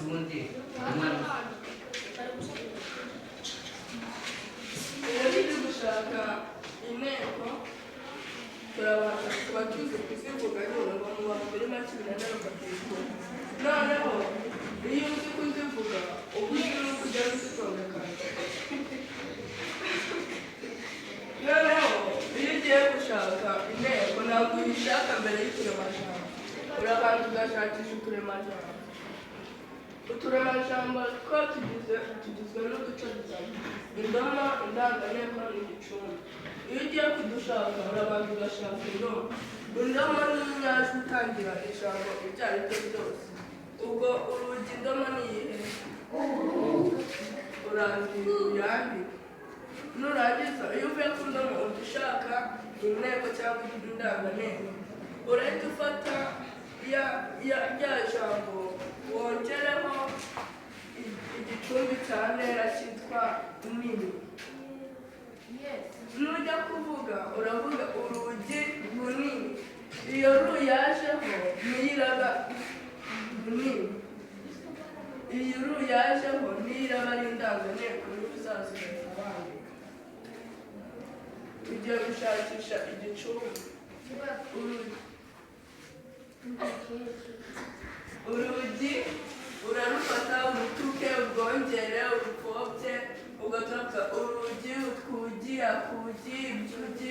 ubundi umwana iyo turi gushaka inteko turabanza tuba tuzi kuzivuga nyine ngo mu bantu muri make ibinaniro bakabikora noneho iyo uzi kuzivuga uba uzi no kujya uzitondekanya noneho iyo ugiye gushaka inteko ntabwo uyishaka mbere y'uturemajambo urabanza ugashakisha uturemajambo uturemajambo two tugizwe n'uduce dutatu indoma indanganteko n'igicumbi iyo ugiye kudushaka urabanza ugashaka indoma indoma n'inyajwi itangira ijambo ibyo ari byo byose ubwo urugi indoma ni iyihe urangira uyandika nurangiza iyo uvuye ku ndoma udushaka inteko cyangwa indanganteko urahita ufata rya jambo wongereho igicumbi cya ntera cyitwa nini nujya kuvuga uravuga urugi runini iyo ru yajeho niyiraba runini iyi ru yajeho niyiraba ari indanganteko niba uzazubera abandi ugiye gushakisha igicumbi urugi urarufata urutuke urwongere urupfobye ugaturapfa urugi utwugi akugi ibyugi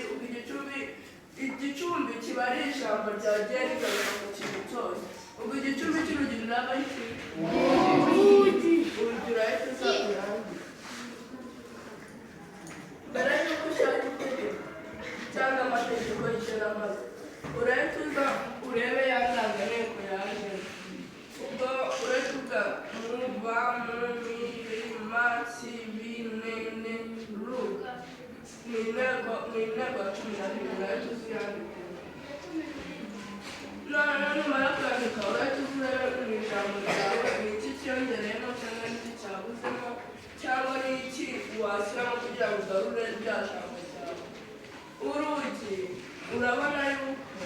igicumbi kiba ari ijambo ryagiye rigaruka mu kintu cyose ubwo igicumbi cy'urugi ruraba iki urugi urahita uzakurangira mbere y'uko ushaka itegeko cyangwa amategeko y'ishyirahamwe urahita uza urebe ya ndanganteko yaje ubwo urahita muba mumi rima kibi nene ru ni intego 12 urahita uziyandika noneho numara kwandika urahita uzurebe mu ijambo ryawe ni iki cyiyongereyemo cyangwa ni iki cyabuzemo cyangwa ni iki washyiramo kugira ngo ugarure rya jambo ryawe urugi urabona yuko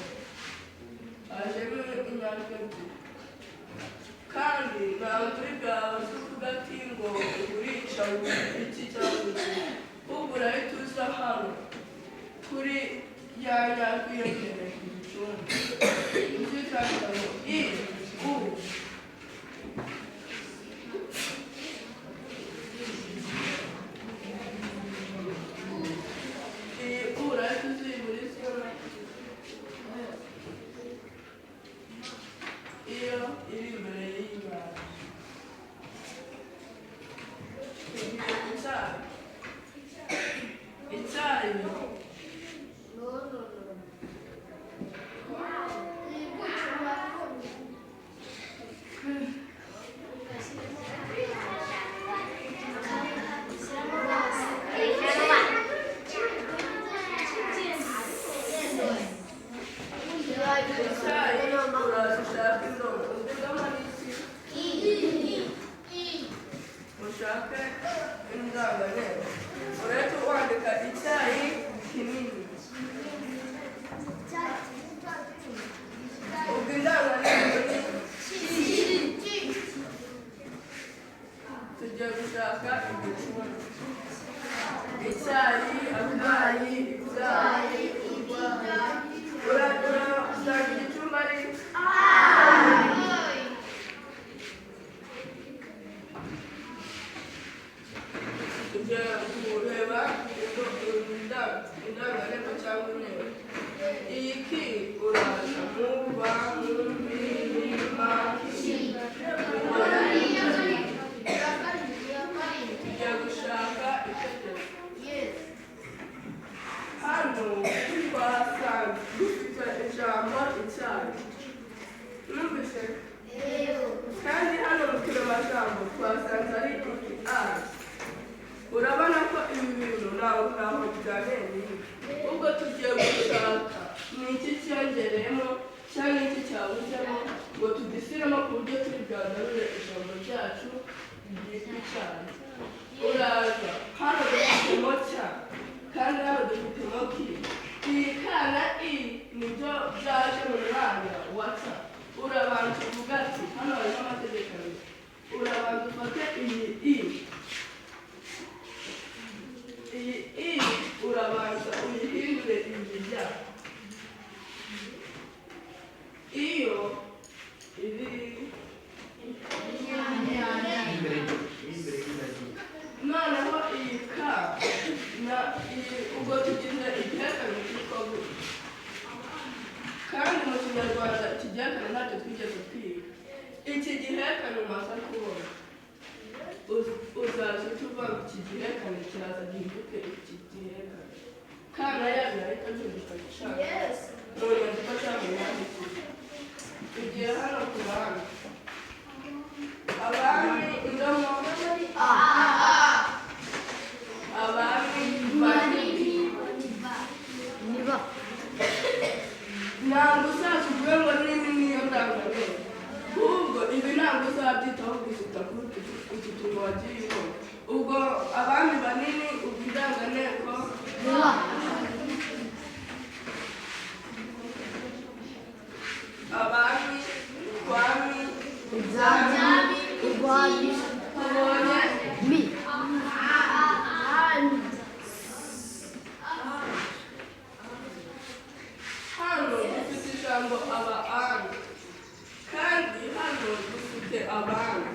hajemo inyandiko ebyiri kandi ntabwo uri bwawe zo kuvuga ati ngo ugurisha iki cyangwa iki ahubwo urahita uza hano kuri ya nyandiko yiyongereye ku gicumbi nicyo cyandika ngo i u kandi hano mu turemajambo twasanze ari urabona ko ibi bintu ntaho bijyaneye ubwo tugiye gushaka ni iki cyongereyemo cyangwa iki cyabuzemo ngo tugisiremo ku buryo turi bwagarure ijambo ryacu ryitwa cyane uraza hano dufitemo cya kandi hano dufitemo ki iyi ka na i nibyo byaje mu mwanya wa ca urabanza uvuga ati hano harimo amategeko abiri iyi urabanza uyihindure ibijya iyo iri noneho iyi ka na ubwo tugize igihekane cyitwa gutya kandi mu kinyarwanda iki gihekane ntacyo twigeze twiga iki gihekane umaze kubona uzaza tuva iki gihekane kiraza gihinduke iki gihekane kana yayo ariko ntibuka gishaka none dufasha mu myandikire tugiye hano ku bandi abami indomo abami banini ntabwo usaza uvuge ngo nini niyo ndangamere ahubwo ibi ntabwo uzabyitaho gusuka kuri utu tuntu wagiye ubona ubwo abami banini ubwo indanganteko abami ubwami ubwami tubonye mi hano dufite ijambo aba kandi hano dufite abami